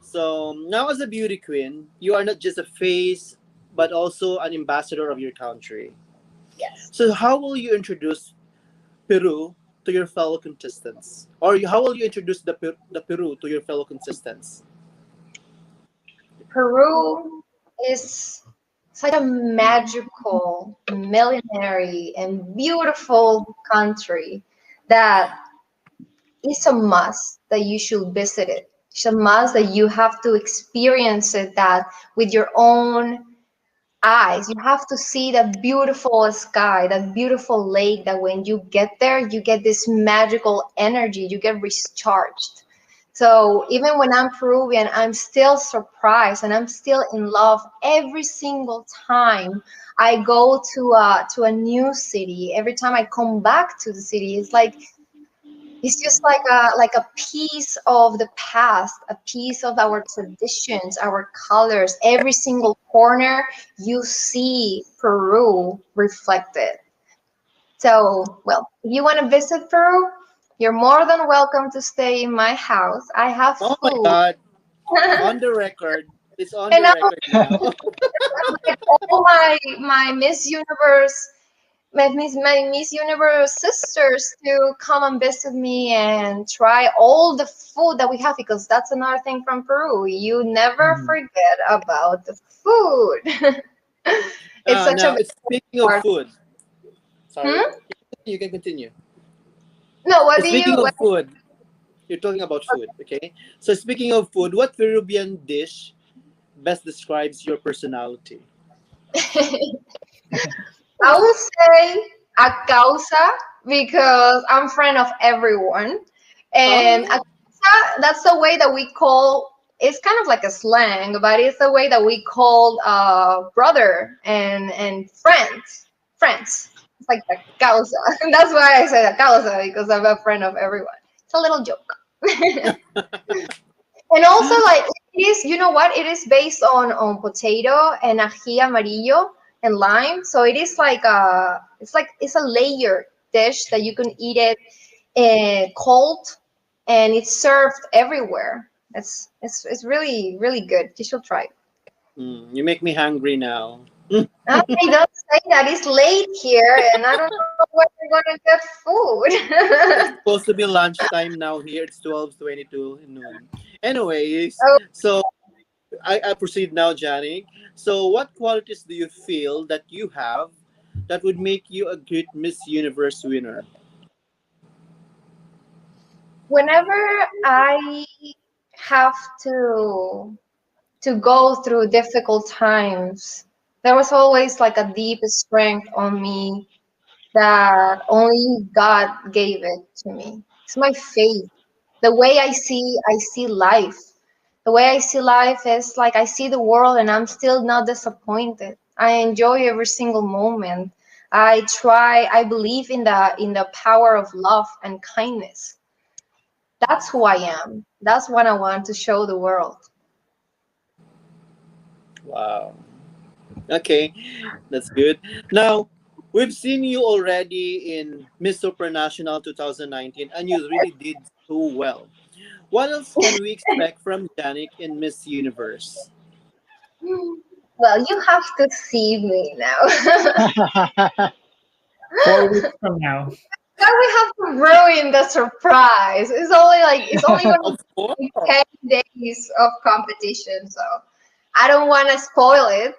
So now, as a beauty queen, you are not just a face, but also an ambassador of your country. Yes. So, how will you introduce Peru to your fellow contestants, or how will you introduce the Peru to your fellow contestants? Peru is such a magical, millenary, and beautiful country that it's a must that you should visit it. It's a must that you have to experience it that with your own eyes. You have to see that beautiful sky, that beautiful lake that when you get there, you get this magical energy, you get recharged. So even when I'm Peruvian, I'm still surprised and I'm still in love every single time I go to a new city. Every time I come back to the city, it's just like a piece of the past, a piece of our traditions, our colors. Every single corner you see Peru reflected. So, well, if you want to visit Peru, you're more than welcome to stay in my house. I have Oh my food. God! On the record, it's on And the I record now. invite all my Miss Universe my Miss Universe sisters to come and visit me and try all the food that we have because that's another thing from Peru. You never Mhm. forget about the food. It's such a Now, big it's speaking of part. food. Sorry, Hmm? you can continue. No, what do Speaking you? of food, you're talking about food, okay? So, speaking of food, what Peruvian dish best describes your personality? I will say a causa because I'm friend of everyone, and a Oh, causa, that's the way that we call. It's kind of like a slang, but it's the way that we call brother and friends. Friends. It's like a causa. That's why I say a causa because I'm a friend of everyone. It's a little joke. And also, like it is, you know what? It is based on potato and ají amarillo and lime. So it is it's a layered dish that you can eat it cold, and it's served everywhere. It's really good. You should try it. you make me hungry now. Okay, don't say that. It's late here, and I don't know where we're gonna get It's food. supposed to be lunchtime now here. It's 12:22 noon. Anyways, Oh, so I proceed now, Janik. So, what qualities do you feel that you have that would make you a great Miss Universe winner? whenever I have to go through difficult times, there was always like a deep strength on me that only God gave it to me. It's my faith. The way I see life. The way I see life is like I see the world and I'm still not disappointed. I enjoy every single moment. I believe in the power of love and kindness. That's who I am. That's what I want to show the world. Wow. Okay, that's good. Now, we've seen you already in Miss Supranational 2019, and you really did so well. What else can we expect from Janik in Miss Universe? Well, you have to see me now. 4 weeks from now. Now we have to ruin the surprise. It's only gonna Of course. be 10 days of competition, so I don't want to spoil it.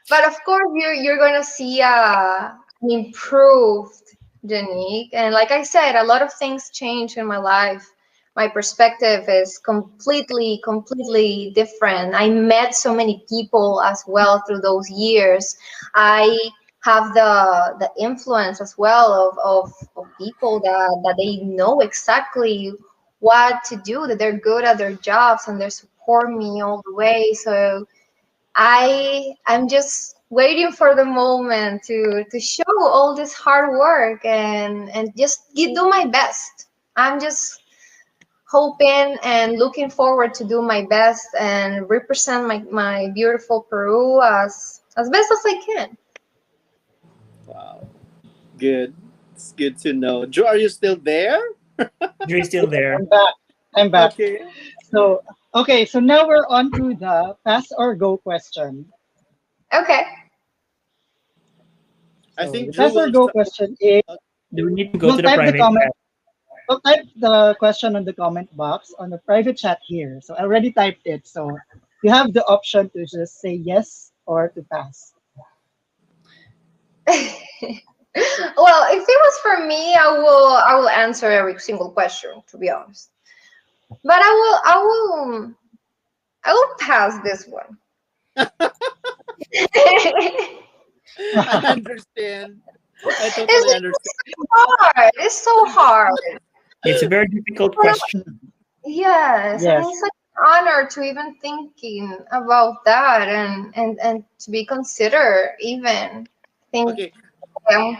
But of course, you're gonna see an improved Janique, and like I said, a lot of things change in my life. My perspective is completely different. I met so many people as well through those years. I have the influence as well of people that they know exactly what to do, that they're good at their jobs and they support me all the way. So I'm just waiting for the moment to show all this hard work and just do my best. I'm just hoping and looking forward to do my best and represent my beautiful Peru as best as I can. Wow. Good. It's good to know. Joe, are you still there? You're still there. I'm back. I'm back. Okay. So, okay, so now we're on to the pass or go question. Okay. I So think the Drew pass or will go start. question is, Do we need to go we'll to the type the private comment, chat? we'll type the question on the comment box on the private chat here. So I already typed it. So you have the option to just say yes or to pass. Well, if it was for me, I will answer every single question, to be honest. But I will pass this one. It's I understand. I totally understand. so hard. It's so hard. It's a very difficult question. Yes, and Yes. it's such an honor to even thinking about that and to be considered even. Think Okay, um,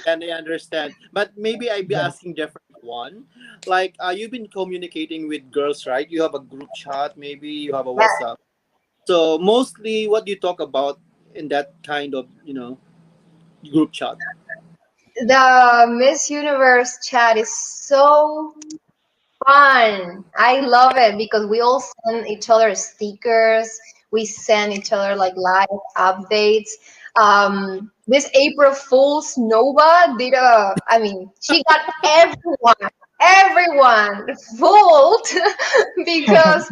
and I understand. But maybe I'd be Yes. asking different one. Like, you've been communicating with girls, right? You have a group chat, maybe you have a WhatsApp. So mostly, what do you talk about in that kind of group chat? the Miss Universe chat is so fun. I love it because we all send each other stickers. We send each other like live updates. This April Fool's Nova did I mean, she got everyone fooled because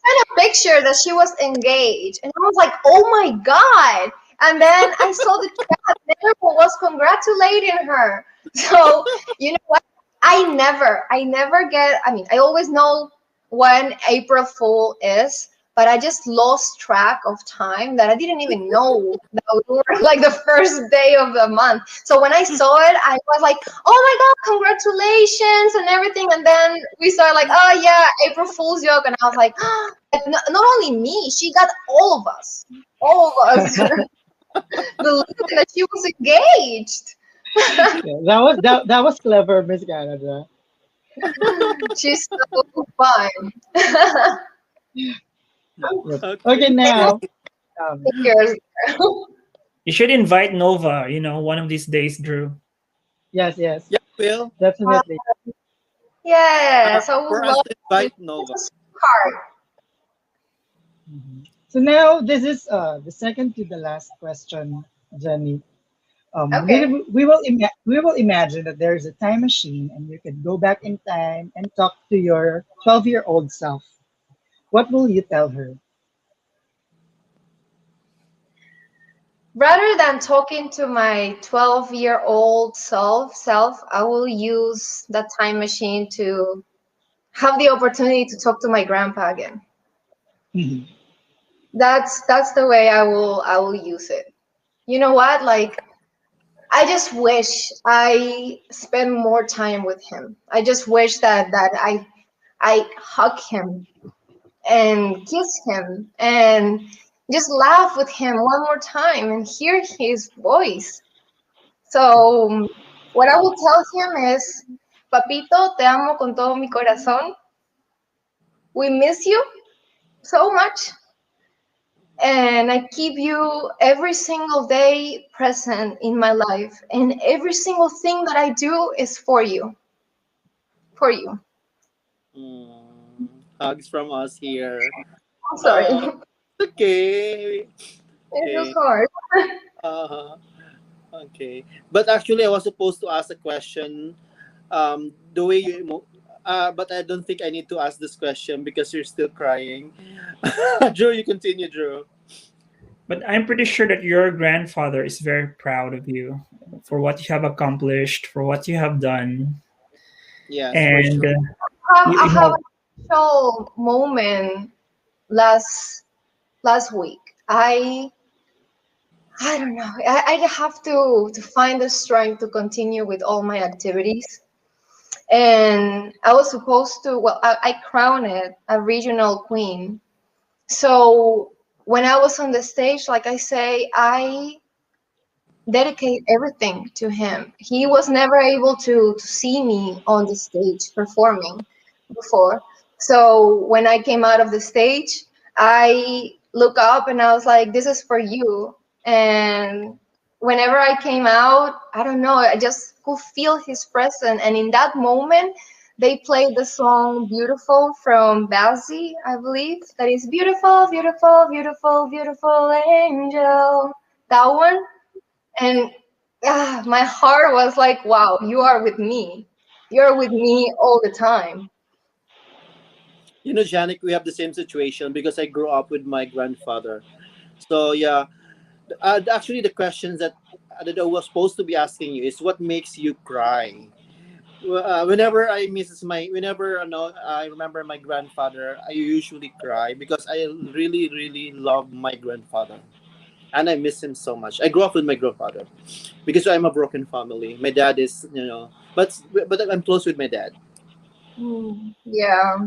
sent a picture that she was engaged, and I was like, "Oh my god!" And then I saw the chat, and everyone was congratulating her. So you know what? I never get. I mean, I always know when April Fool is, but I just lost track of time that I didn't even know that we were like the first day of the month. So when I saw it, I was like, "Oh my god, congratulations!" and everything. And then we started like, "Oh yeah, April Fool's joke," and I was like, but not only me, she got all of us believing that she was engaged. Yeah, that was clever, Miss Canada. She's so fun. Yep. Okay. Okay, now, um, Figures. You should invite Nova, one of these days, Drew. yes, yes, Yeah, Will. definitely. Yes, I would For us love to to. invite It's Nova. a card. Mhm. So now this is the second to the last question, Jenny. Okay. We will imagine that there is a time machine and you can go back in time and talk to your 12-year-old self. What will you tell her? Rather than talking to my 12-year-old self, I will use that time machine to have the opportunity to talk to my grandpa again. Mhm. That's the way I will use it. You know what? Like I just wish I spent more time with him. I just wish that I hug him and kiss him and just laugh with him one more time and hear his voice. So what I will tell him is, Papito, te amo con todo mi corazón. We miss you so much. And I keep you every single day present in my life. And every single thing that I do is for you. For you. Hugs from us here. I'm sorry. Okay. It was Okay. hard. Uh-huh. Okay. But actually, I was supposed to ask a question. The way but I don't think I need to ask this question because you're still crying. Drew, you continue, Drew. But I'm pretty sure that your grandfather is very proud of you for what you have accomplished, for what you have done. Yes, for And sure. you I have have, a special moment last last week. I don't know. I have to find the strength to continue with all my activities. And I was supposed to, well, I crowned it a regional queen. So when I was on the stage, like I say, I dedicate everything to him. He was never able to see me on the stage performing before. So when I came out of the stage, I look up and I was like, this is for you. And whenever I came out, I don't know, I just could feel his presence. And in that moment, they played the song Beautiful from Bazzi, I believe. That is beautiful, beautiful, beautiful, beautiful angel. That one. And my heart was like, wow, you are with me. You're with me all the time. You know, Janik, we have the same situation because I grew up with my grandfather. So yeah, actually, the questions that I was supposed to be asking you is what makes you cry. Whenever whenever no, I remember my grandfather, I usually cry because I really, really love my grandfather, and I miss him so much. I grew up with my grandfather because I'm a broken family. My dad is, but I'm close with my dad. Yeah.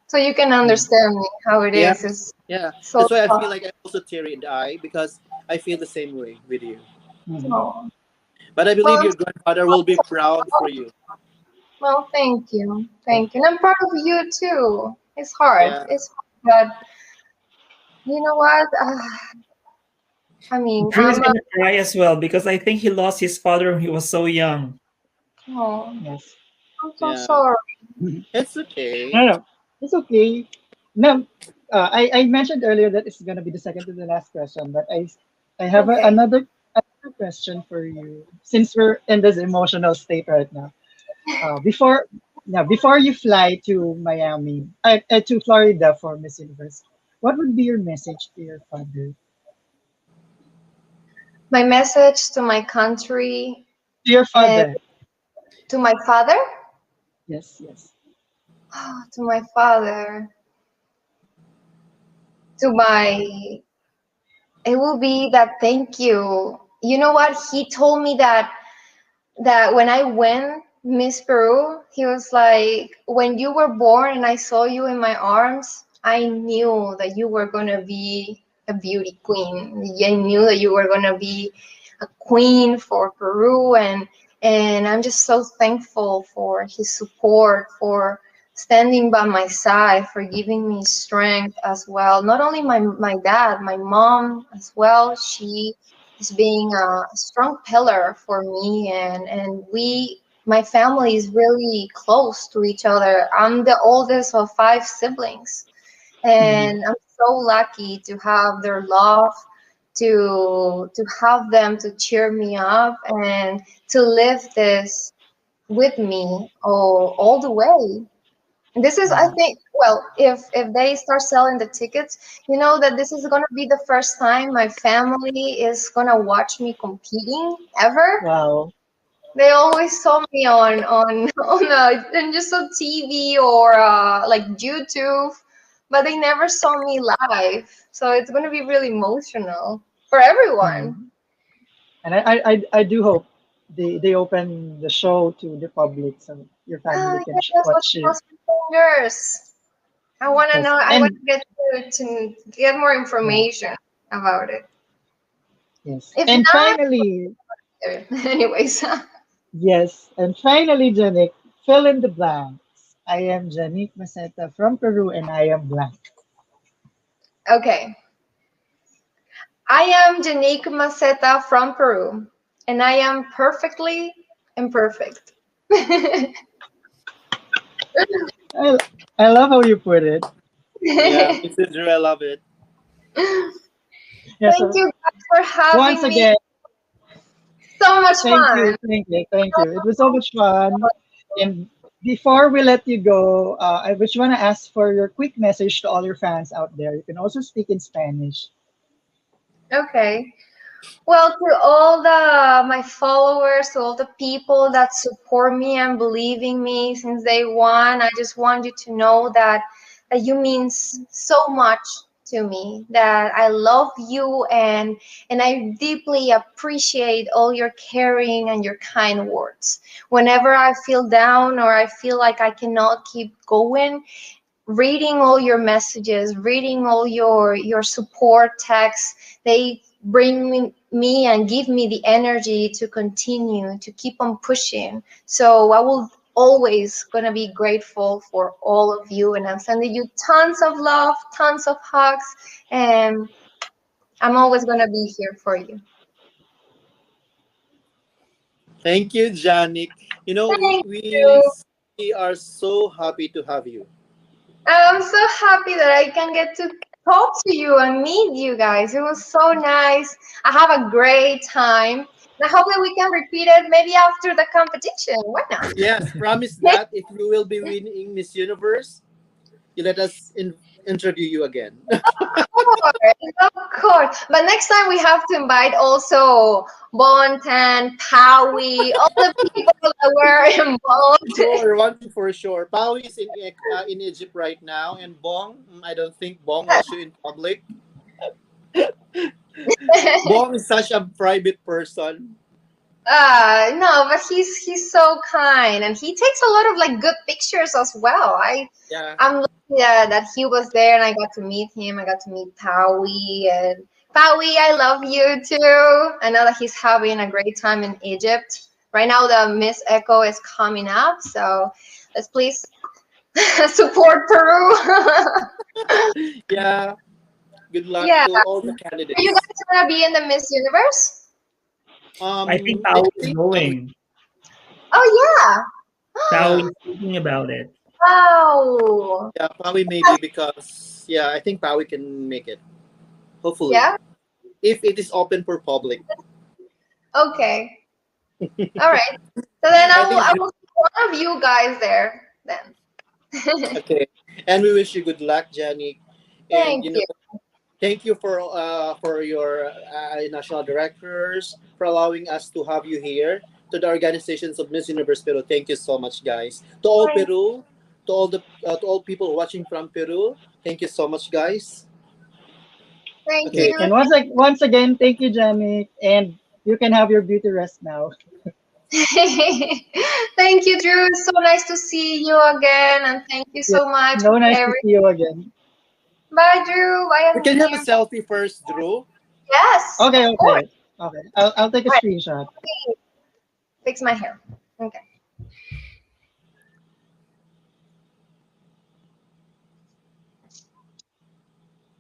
So you can understand me how it Yeah, is. It's yeah. so That's why I feel tough. like I'm also teary eye because I feel the same way with you. Mhm. Oh. But I Well, believe I'm your grandfather will be proud for you. well, thank you. Thank you. And I'm proud of you too. It's hard. Yeah. It's hard, but you know what? I mean, Drew is gonna cry as well because I think he lost his father when he was so young. oh, Yes. I'm so Yeah. sorry. No, It's okay. no, it's okay. Now, I mentioned earlier that it's gonna be the second to the last question, but I have Okay. another question for you since we're in this emotional state right now. Before before you fly to Miami, to Florida for Miss Universe, what would be your message to your father? My message to my country To your and father. to my father, Yes, yes. to my father, to my, it will be that thank you. You know what? He told me that when I went Miss Peru, he was like, when you were born and I saw you in my arms, I knew that you were gonna be a beauty queen. I knew that you were gonna be a queen for Peru, and I'm just so thankful for his support, for standing by my side, for giving me strength as well. Not only my dad, my mom as well. She is being a strong pillar for me, and we, my family is really close to each other. I'm the oldest of five siblings, Mhm. and I'm so lucky to have their love, to have them to cheer me up and to live this with me all the way. This is, I Mhm. think, well, if they start selling the tickets, you know that this is gonna be the first time my family is gonna watch me competing ever. Wow. They always saw me on just on TV or like YouTube, but they never saw me live. So it's gonna be really emotional for everyone. Mhm. And I do hope they open the show to the public so your Oh family can yes, let's watch it. cross my fingers. I wanna Yes. know. I wanna And get to get more yeah, information about it. yes. If And not, finally, anyways. yes. And finally, Janik, fill in the blanks. I am Janick Maceta from Peru and I am blank. Okay. I am Janick Maceta from Peru, and I am perfectly imperfect. Thank I, I love how you put it. Yeah, Mrs. Drew, I love it. Yeah, so you guys for once having me. again, So much thank fun. you, thank you, thank you. It was so much fun. And before we let you go, I just want to ask for your quick message to all your fans out there. You can also speak in Spanish. Okay. Well, to all the my followers, to all the people that support me and believe in me since day one, I just want you to know that you mean so much to me. That I love you, and I deeply appreciate all your caring and your kind words. Whenever I feel down or I feel like I cannot keep going, reading all your messages, reading all your support texts, they bring me and give me the energy to continue to keep on pushing. So I will always gonna be grateful for all of you, and I'm sending you tons of love, tons of hugs, and I'm always gonna be here for you. Thank you, Janik. You know, Thank you. We are so happy to have you. I'm so happy that I can get to talk to you and meet you guys. It was so nice. I have a great time. And I hope that we can repeat it maybe after the competition. Why not? Yes, promise that if you will be winning Miss Universe, you let us interview you again. Of course. But next time we have to invite also Bontan, Paui, all the people that were involved. Sure, one thing for sure. Pau is in Egypt right now, and Bong, I don't think Bong wants you in public. Bong is such a private person. No, but he's so kind, and he takes a lot of like good pictures as well. Yeah. I'm lucky that he was there, and I got to meet him. I got to meet Paui, and Paui, I love you too. I know that he's having a great time in Egypt right now. The Miss Echo is coming up, so let's please support Peru. Yeah. Good luck Yeah, to all the are you candidates. guys gonna be in the Miss Universe? I think I Pao is think going. Oh Pao yeah. is thinking about it. wow. Yeah, probably maybe because yeah, I think Pawi can make it. Hopefully. Yeah. If it is open for public. Okay. All right. So then I think I will see one of you guys there then. okay. And we wish you good luck, Jenny. And Thank you know, you. thank you for your national directors for allowing us to have you here to the organizations of Miss Universe Peru. Thank you so much, guys. To all Thank Peru, to all people watching from Peru. Thank you so much, guys. thank Okay. you. And once again, thank you, Janik. And you can have your beauty rest now. Thank you, Drew. It's so nice to see you again, and thank you Yes, so much no, for nice to everything. see you again. Bye, Drew. Bye, We can have a Antonio. selfie first, Drew. Yes, of Okay, course. okay, okay. I'll take a All right. screenshot. Let me fix my hair. Okay.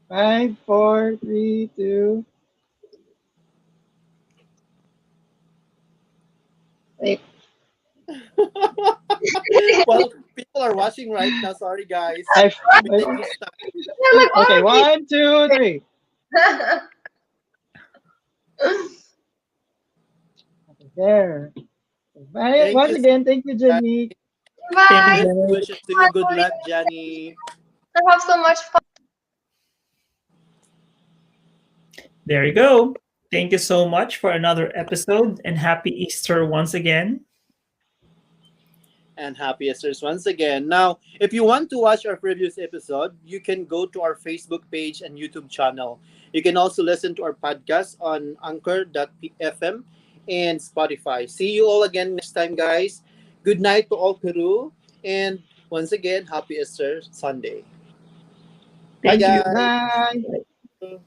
5, 4, 3, 2. Wait. Well, people are watching right now. Sorry, guys. I, Let me take this time. You're like, okay, oh, 1, 2, 3. Okay, there. Bye. Thank Once you, again, thank you, guys. Jenny. Thank you, bye. Best Janet. wishes to you. Good luck, Jenny. I have so much fun. There you go. Thank you so much for another episode and happy Easter once again. And happy Easter's once again. Now, if you want to watch our previous episode, you can go to our Facebook page and YouTube channel. You can also listen to our podcast on anchor.fm and Spotify. See you all again next time, guys. Good night to all Peru. And once again, happy Easter Sunday. Bye, Thank you. guys. Bye.